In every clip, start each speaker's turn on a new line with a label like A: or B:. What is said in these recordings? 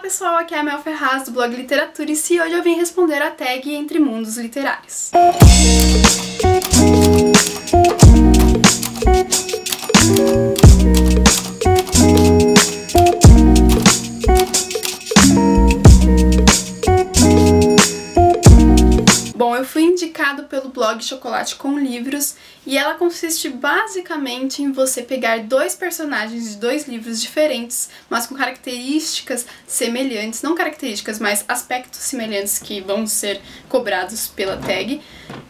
A: pessoal, aqui é a Mel Ferraz do blog Literatura e se hoje eu vim responder a tag Entre Mundos Literários. Bom, eu fui indicado pelo blog Chocolate com Livros e ela consiste basicamente em você pegar dois personagens de dois livros diferentes, mas com características semelhantes, não características, mas aspectos semelhantes que vão ser cobrados pela tag,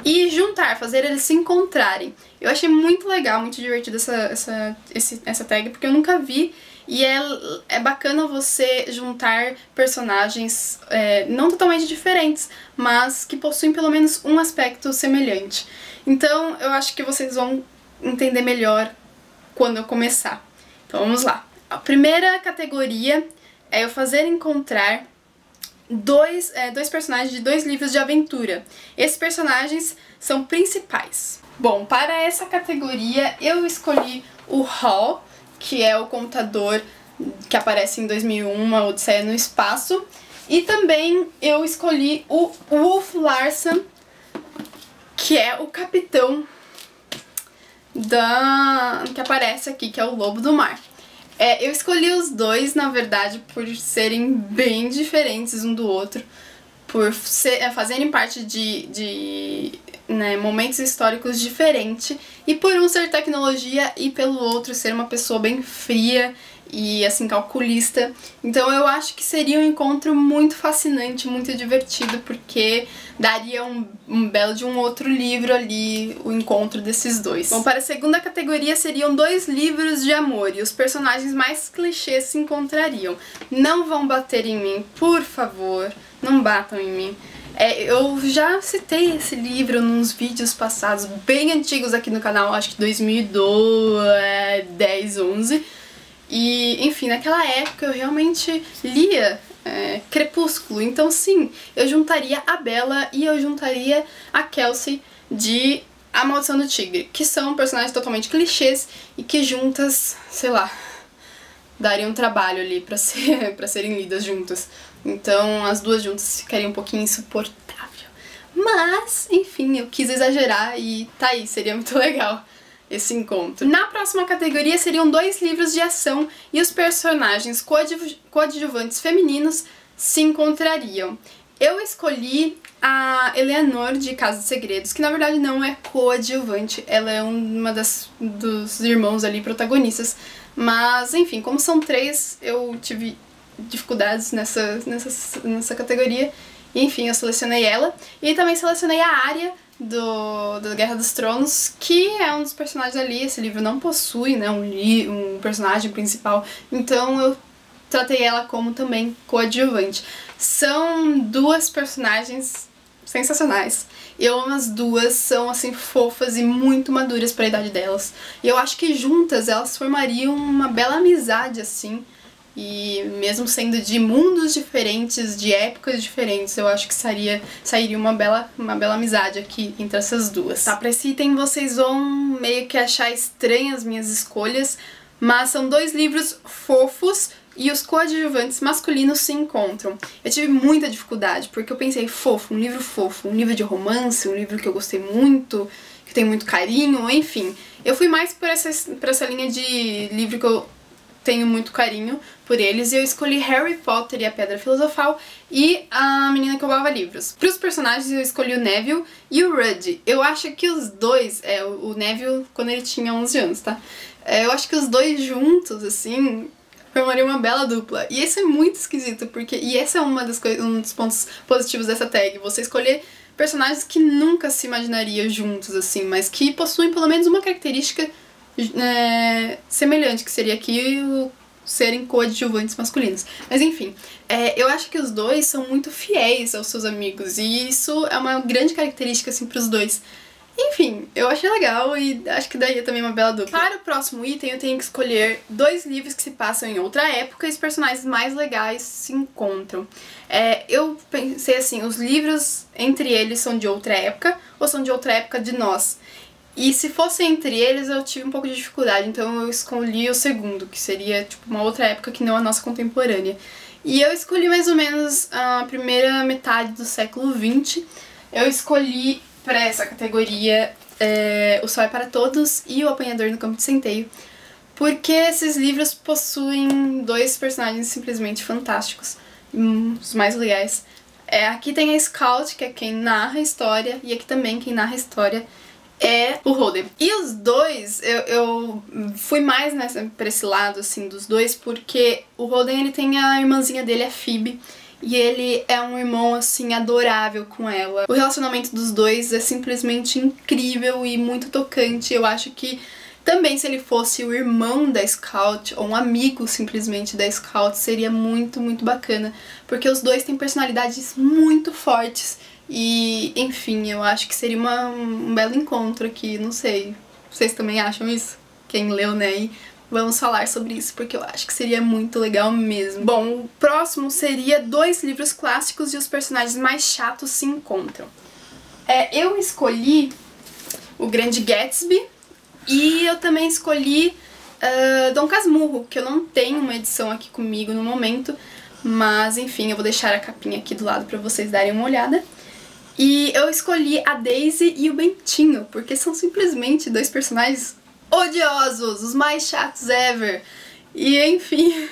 A: e juntar, fazer eles se encontrarem. Eu achei muito legal, muito divertido essa tag, porque eu nunca vi. E é bacana você juntar personagens não totalmente diferentes, mas que possuem pelo menos um aspecto semelhante. Então eu acho que vocês vão entender melhor quando eu começar. Então vamos lá. A primeira categoria é eu fazer encontrar dois personagens de dois livros de aventura. Esses personagens são principais. Bom, para essa categoria eu escolhi o Hal, que é o contador que aparece em 2001, Uma Odisseia no Espaço. E também eu escolhi o Ulf Larsson, que é o capitão que aparece aqui, que é o Lobo do Mar. Eu escolhi os dois, na verdade, por serem bem diferentes um do outro, por fazerem parte de momentos históricos diferentes, e por um ser tecnologia e pelo outro ser uma pessoa bem fria e assim calculista. Então eu acho que seria um encontro muito fascinante, muito divertido, porque daria um belo de um outro livro ali, o encontro desses dois. Bom, para a segunda categoria seriam dois livros de amor e os personagens mais clichês se encontrariam. Não vão bater em mim, por favor, não batam em mim. Eu já citei esse livro nos vídeos passados, bem antigos aqui no canal, acho que 2010, 11. E, enfim, naquela época eu realmente lia Crepúsculo, então sim, eu juntaria a Bella e eu juntaria a Kelsey de A Maldição do Tigre, que são personagens totalmente clichês e que juntas, sei lá, dariam trabalho ali pra serem lidas juntas. Então as duas juntas ficariam um pouquinho insuportável. Mas, enfim, eu quis exagerar e tá aí, seria muito legal esse encontro. Na próxima categoria seriam dois livros de ação e os personagens coadjuvantes femininos se encontrariam. Eu escolhi a Eleanor de Casa dos Segredos, que na verdade não é coadjuvante, ela é uma dos irmãos ali protagonistas. Mas, enfim, como são três, eu tive dificuldades nessa categoria. E, enfim, eu selecionei ela. E também selecionei a Arya da Guerra dos Tronos, que é um dos personagens ali. Esse livro não possui, né, um personagem principal, então eu tratei ela como também coadjuvante. São duas personagens sensacionais. Eu amo as duas, são assim fofas e muito maduras para a idade delas. E eu acho que juntas elas formariam uma bela amizade assim. E mesmo sendo de mundos diferentes, de épocas diferentes, eu acho que sairia uma bela amizade aqui entre essas duas. Tá, pra esse item vocês vão meio que achar estranhas as minhas escolhas, mas são dois livros fofos e os coadjuvantes masculinos se encontram. Eu tive muita dificuldade, porque eu pensei, um livro de romance, um livro que eu gostei muito, que tem muito carinho, enfim. Eu fui mais por essa linha de livro que eu tenho muito carinho por eles, e eu escolhi Harry Potter e a Pedra Filosofal e A Menina que Roubava Livros. Para os personagens eu escolhi o Neville e o Rudy. Eu acho que os dois, o Neville quando ele tinha 11 anos, tá? Eu acho que os dois juntos, assim, formariam uma bela dupla. E isso é muito esquisito, e esse é um dos pontos positivos dessa tag, você escolher personagens que nunca se imaginaria juntos, assim, mas que possuem pelo menos uma característica semelhante, que seria aqui serem coadjuvantes masculinos. Mas enfim, eu acho que os dois são muito fiéis aos seus amigos, e isso é uma grande característica assim pros dois. Enfim, eu achei legal e acho que daria também uma bela dupla. Para o próximo item eu tenho que escolher dois livros que se passam em outra época e os personagens mais legais se encontram. Eu pensei assim, os livros entre eles são de outra época ou são de outra época de nós? E se fosse entre eles, eu tive um pouco de dificuldade, então eu escolhi o segundo, que seria tipo uma outra época que não a nossa contemporânea. E eu escolhi mais ou menos a primeira metade do século XX. Eu escolhi para essa categoria O Sol é para Todos e O Apanhador no Campo de Centeio, porque esses livros possuem dois personagens simplesmente fantásticos, os mais legais. Aqui tem a Scout, que é quem narra a história, e aqui também quem narra a história é o Holden. E os dois, eu fui mais pra esse lado, assim, dos dois, porque o Holden, ele tem a irmãzinha dele, a Phoebe, e ele é um irmão, assim, adorável com ela. O relacionamento dos dois é simplesmente incrível e muito tocante. Eu acho que também, se ele fosse o irmão da Scout, ou um amigo simplesmente da Scout, seria muito, muito bacana, porque os dois têm personalidades muito fortes. E, enfim, eu acho que seria um belo encontro aqui, não sei. Vocês também acham isso? Quem leu, né? E vamos falar sobre isso, porque eu acho que seria muito legal mesmo. Bom, o próximo seria 2 livros clássicos e os personagens mais chatos se encontram. Eu escolhi O Grande Gatsby e eu também escolhi Dom Casmurro, que eu não tenho uma edição aqui comigo no momento, mas, enfim, eu vou deixar a capinha aqui do lado pra vocês darem uma olhada. E eu escolhi a Daisy e o Bentinho, porque são simplesmente 2 personagens odiosos, os mais chatos ever. E, enfim,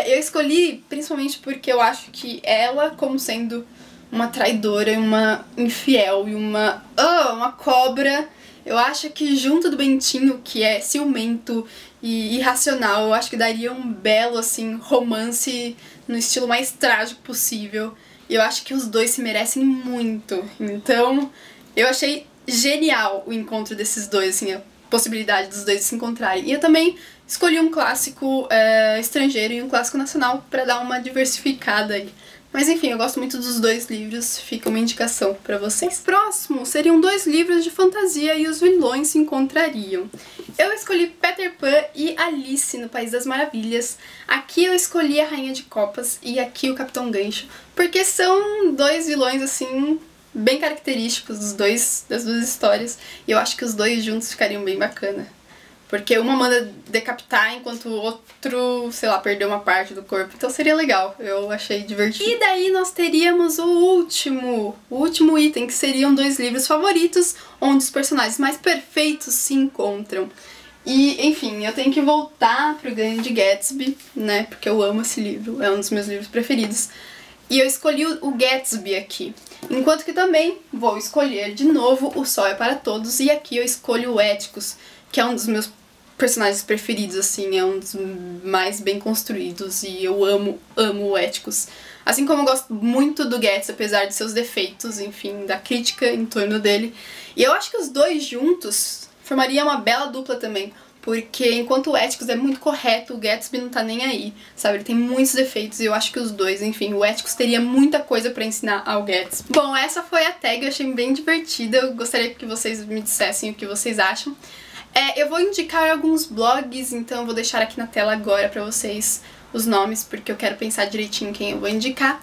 A: eu escolhi principalmente porque eu acho que ela, como sendo uma traidora, uma infiel e uma cobra, eu acho que junto do Bentinho, que é ciumento e irracional, eu acho que daria um belo, assim, romance no estilo mais trágico possível. E eu acho que os dois se merecem muito. Então, eu achei genial o encontro desses dois, assim, a possibilidade dos dois se encontrarem. E eu também escolhi um clássico estrangeiro e um clássico nacional pra dar uma diversificada aí. Mas enfim, eu gosto muito dos 2 livros, fica uma indicação pra vocês. Próximo seriam 2 livros de fantasia e os vilões se encontrariam. Eu escolhi Peter Pan e Alice no País das Maravilhas. Aqui eu escolhi a Rainha de Copas e aqui o Capitão Gancho, porque são 2 vilões, assim, bem característicos das duas histórias. E eu acho que os 2 juntos ficariam bem bacana. Porque uma manda decapitar enquanto o outro, sei lá, perdeu uma parte do corpo. Então seria legal, eu achei divertido. E daí nós teríamos o último item, que seriam 2 livros favoritos, onde os personagens mais perfeitos se encontram. E, enfim, eu tenho que voltar pro Grande Gatsby, né, porque eu amo esse livro, é um dos meus livros preferidos. E eu escolhi o Gatsby aqui. Enquanto que também vou escolher de novo O Sol é para Todos, e aqui eu escolho o Éticos, que é um dos meus personagens preferidos, assim, é um dos mais bem construídos e eu amo o Éticos. Assim como eu gosto muito do Gatsby, apesar de seus defeitos, enfim, da crítica em torno dele. E eu acho que os 2 juntos formariam uma bela dupla também, porque enquanto o Éticos é muito correto, o Gatsby não tá nem aí, sabe? Ele tem muitos defeitos e eu acho que os 2, enfim, o Éticos teria muita coisa pra ensinar ao Gatsby. Bom, essa foi a tag, eu achei bem divertida, eu gostaria que vocês me dissessem o que vocês acham. Eu vou indicar alguns blogs, então eu vou deixar aqui na tela agora pra vocês os nomes, porque eu quero pensar direitinho quem eu vou indicar.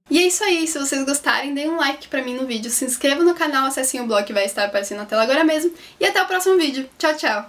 A: E é isso aí, se vocês gostarem, deem um like pra mim no vídeo, se inscrevam no canal, acessem o blog que vai estar aparecendo na tela agora mesmo, e até o próximo vídeo. Tchau, tchau!